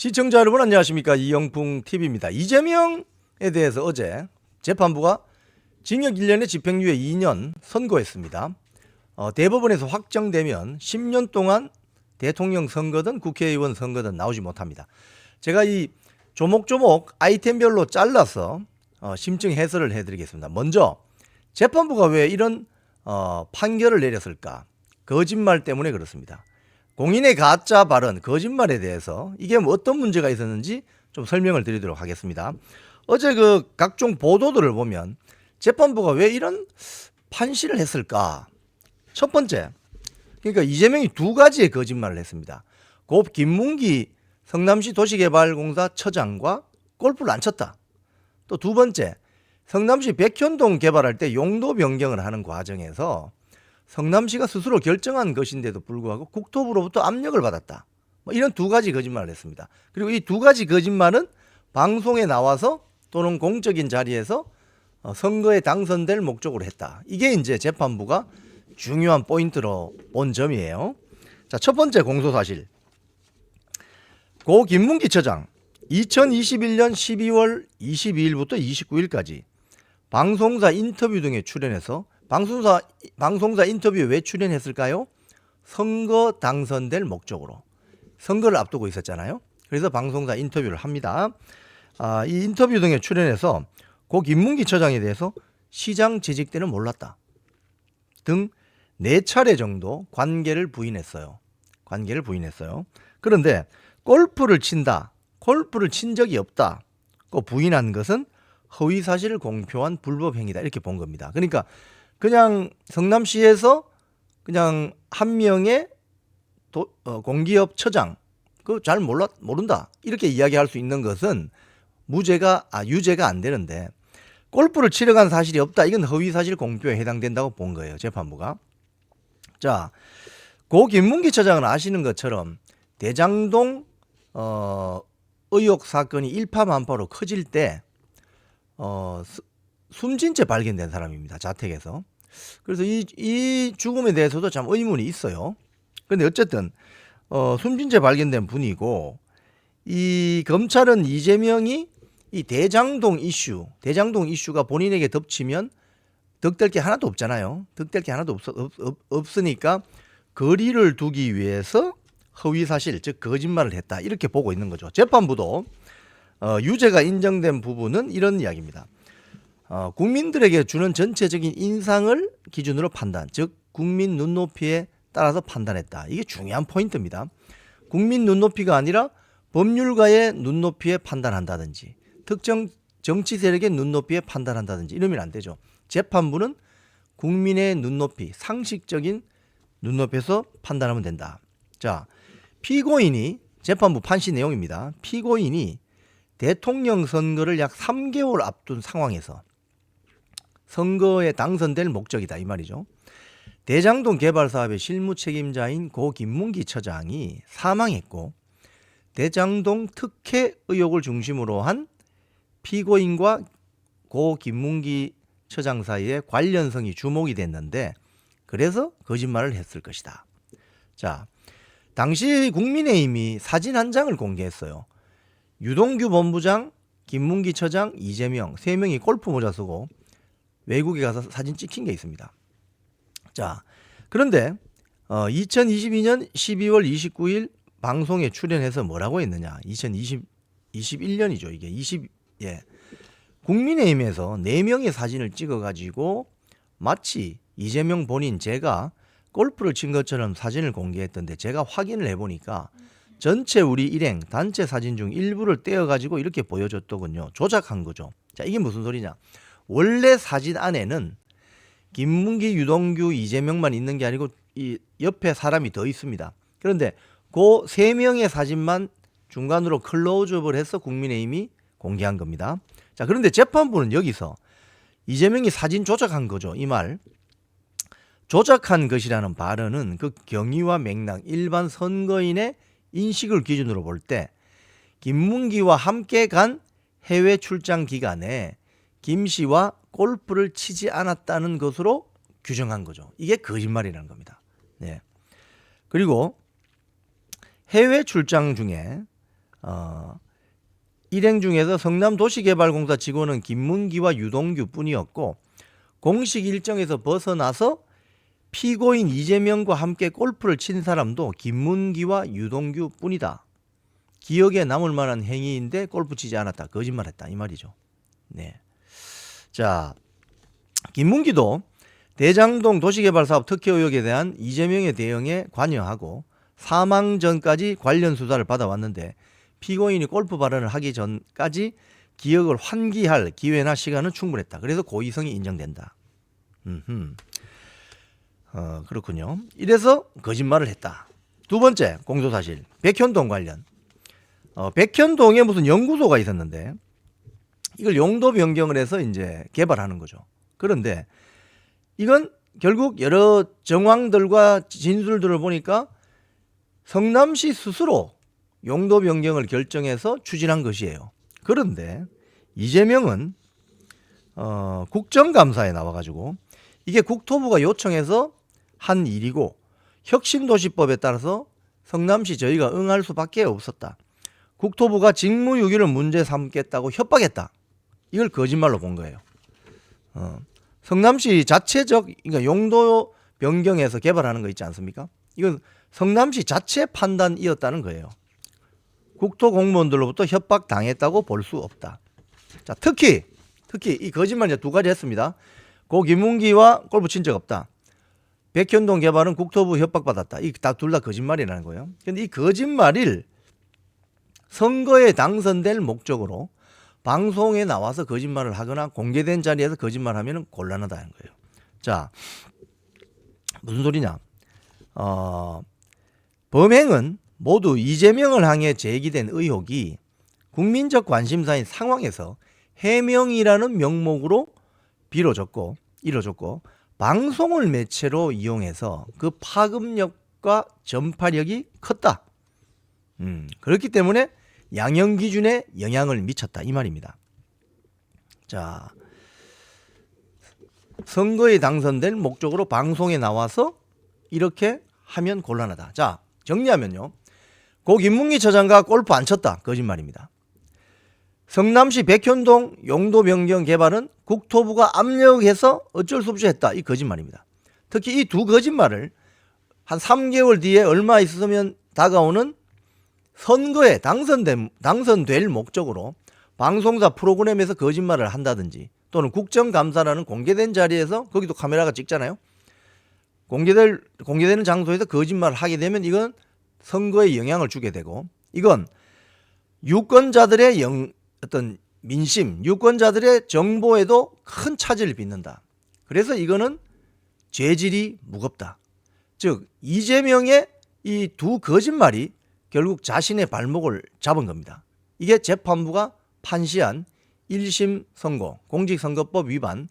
시청자 여러분 안녕하십니까, 이영풍 TV입니다. 이재명에 대해서 어제 재판부가 징역 1년에 집행유예 2년 선고했습니다. 대법원에서 확정되면 10년 동안 대통령 선거든 국회의원 선거든 나오지 못합니다. 제가 이 조목조목 아이템별로 잘라서 심층 해설을 해드리겠습니다. 먼저 재판부가 왜 이런 판결을 내렸을까? 거짓말 때문에 그렇습니다. 공인의 가짜 발언, 거짓말에 대해서 이게 뭐 어떤 문제가 있었는지 좀 설명을 드리도록 하겠습니다. 어제 그 각종 보도들을 보면 재판부가 왜 이런 판시를 했을까? 첫 번째, 그러니까 이재명이 두 가지의 거짓말을 했습니다. 고 김문기 성남시 도시개발공사 처장과 골프를 안 쳤다. 또 두 번째, 성남시 백현동 개발할 때 용도 변경을 하는 과정에서 성남시가 스스로 결정한 것인데도 불구하고 국토부로부터 압력을 받았다. 이런 두 가지 거짓말을 했습니다. 그리고 이 두 가지 거짓말은 방송에 나와서 또는 공적인 자리에서 선거에 당선될 목적으로 했다. 이게 이제 재판부가 중요한 포인트로 본 점이에요. 자, 첫 번째 공소사실. 고 김문기 처장 2021년 12월 22일부터 29일까지 방송사 인터뷰 등에 출연해서 방송사 인터뷰에 왜 출연했을까요? 선거 당선될 목적으로. 선거를 앞두고 있었잖아요. 그래서 방송사 인터뷰를 합니다. 이 인터뷰 등에 출연해서 고 김문기 처장에 대해서 시장 재직 때는 몰랐다 등 4차례 정도 관계를 부인했어요. 그런데 골프를 친다, 골프를 친 적이 없다 고 부인한 것은 허위사실을 공표한 불법행위다, 이렇게 본 겁니다. 그러니까 그냥 성남시에서 그냥 한 명의 공기업 처장 잘 모른다 이렇게 이야기할 수 있는 것은 유죄가 안 되는데, 골프를 치러 간 사실이 없다, 이건 허위사실 공표에 해당된다고 본 거예요, 재판부가. 자, 고 김문기 처장은 아시는 것처럼 대장동 의혹 사건이 일파만파로 커질 때 숨진 채 발견된 사람입니다, 자택에서. 그래서 이 죽음에 대해서도 참 의문이 있어요. 그런데 어쨌든 숨진 채 발견된 분이고, 이 검찰은 이재명이 이 대장동 이슈가 본인에게 덮치면 득될 게 하나도 없잖아요. 없으니까 거리를 두기 위해서 허위사실, 즉 거짓말을 했다, 이렇게 보고 있는 거죠. 재판부도 유죄가 인정된 부분은 이런 이야기입니다. 국민들에게 주는 전체적인 인상을 기준으로 판단, 즉 국민 눈높이에 따라서 판단했다. 이게 중요한 포인트입니다. 국민 눈높이가 아니라 법률가의 눈높이에 판단한다든지 특정 정치 세력의 눈높이에 판단한다든지 이러면 안 되죠. 재판부는 국민의 눈높이, 상식적인 눈높이에서 판단하면 된다. 자, 재판부 판시 내용입니다. 피고인이 대통령 선거를 약 3개월 앞둔 상황에서 선거에 당선될 목적이다, 이 말이죠. 대장동 개발 사업의 실무 책임자인 고 김문기 처장이 사망했고, 대장동 특혜 의혹을 중심으로 한 피고인과 고 김문기 처장 사이에 관련성이 주목이 됐는데, 그래서 거짓말을 했을 것이다. 자, 당시 국민의힘이 사진 한 장을 공개했어요. 유동규 본부장, 김문기 처장, 이재명 3명이 골프 모자 쓰고 외국에 가서 사진 찍힌 게 있습니다. 자, 그런데 2022년 12월 29일 방송에 출연해서 뭐라고 했느냐? 2021년이죠. 이게 국민의힘에서 4명의 사진을 찍어가지고 마치 이재명 본인 제가 골프를 친 것처럼 사진을 공개했던데, 제가 확인을 해보니까 전체 우리 일행 단체 사진 중 일부를 떼어가지고 이렇게 보여줬더군요. 조작한 거죠. 자, 이게 무슨 소리냐? 원래 사진 안에는 김문기, 유동규, 이재명만 있는 게 아니고 이 옆에 사람이 더 있습니다. 그런데 그 3명의 사진만 중간으로 클로즈업을 해서 국민의힘이 공개한 겁니다. 자, 그런데 재판부는 여기서 이재명이 사진 조작한 거죠, 이 말. 조작한 것이라는 발언은 그 경위와 맥락, 일반 선거인의 인식을 기준으로 볼 때 김문기와 함께 간 해외 출장 기간에 김 씨와 골프를 치지 않았다는 것으로 규정한 거죠. 이게 거짓말이라는 겁니다. 네. 그리고 해외 출장 중에 일행 중에서 성남도시개발공사 직원은 김문기와 유동규뿐이었고 공식 일정에서 벗어나서 피고인 이재명과 함께 골프를 친 사람도 김문기와 유동규뿐이다. 기억에 남을 만한 행위인데 골프 치지 않았다. 거짓말했다 이 말이죠. 네. 자, 김문기도 대장동 도시개발사업 특혜 의혹에 대한 이재명의 대응에 관여하고 사망 전까지 관련 수사를 받아왔는데 피고인이 골프 발언을 하기 전까지 기억을 환기할 기회나 시간은 충분했다. 그래서 고의성이 인정된다. 그렇군요. 이래서 거짓말을 했다. 두 번째 공소사실 백현동 관련. 백현동에 무슨 연구소가 있었는데 이걸 용도 변경을 해서 이제 개발하는 거죠. 그런데 이건 결국 여러 정황들과 진술들을 보니까 성남시 스스로 용도 변경을 결정해서 추진한 것이에요. 그런데 이재명은 국정감사에 나와가지고 이게 국토부가 요청해서 한 일이고 혁신도시법에 따라서 성남시 저희가 응할 수밖에 없었다. 국토부가 직무유기를 문제 삼겠다고 협박했다. 이걸 거짓말로 본 거예요. 성남시 자체적 그러니까 용도 변경해서 개발하는 거 있지 않습니까? 이건 성남시 자체 판단이었다는 거예요. 국토 공무원들로부터 협박 당했다고 볼 수 없다. 자, 특히 이 거짓말 이제 두 가지 했습니다. 고 김문기와 골프 친 적 없다. 백현동 개발은 국토부 협박받았다. 이 둘 다 거짓말이라는 거예요. 근데 이 거짓말을 선거에 당선될 목적으로 방송에 나와서 거짓말을 하거나 공개된 자리에서 거짓말하면 곤란하다는 거예요. 자, 무슨 소리냐? 범행은 모두 이재명을 향해 제기된 의혹이 국민적 관심사인 상황에서 해명이라는 명목으로 이뤄졌고 방송을 매체로 이용해서 그 파급력과 전파력이 컸다. 그렇기 때문에 양형 기준에 영향을 미쳤다 이 말입니다. 자, 선거에 당선될 목적으로 방송에 나와서 이렇게 하면 곤란하다. 자, 정리하면요. 고 김문기 처장과 골프 안 쳤다. 거짓말입니다. 성남시 백현동 용도 변경 개발은 국토부가 압력해서 어쩔 수 없이 했다. 이 거짓말입니다. 특히 이 두 거짓말을 한 3개월 뒤에 얼마 있으면 다가오는 선거에 당선될 목적으로 방송사 프로그램에서 거짓말을 한다든지 또는 국정감사라는 공개된 자리에서 거기도 카메라가 찍잖아요. 공개되는 장소에서 거짓말을 하게 되면 이건 선거에 영향을 주게 되고 이건 유권자들의 어떤 민심, 유권자들의 정보에도 큰 차질을 빚는다. 그래서 이거는 죄질이 무겁다. 즉 이재명의 이 두 거짓말이 결국 자신의 발목을 잡은 겁니다. 이게 재판부가 판시한 1심 선고, 공직선거법 위반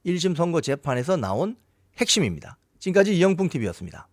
1심 선고 재판에서 나온 핵심입니다. 지금까지 이영풍TV였습니다.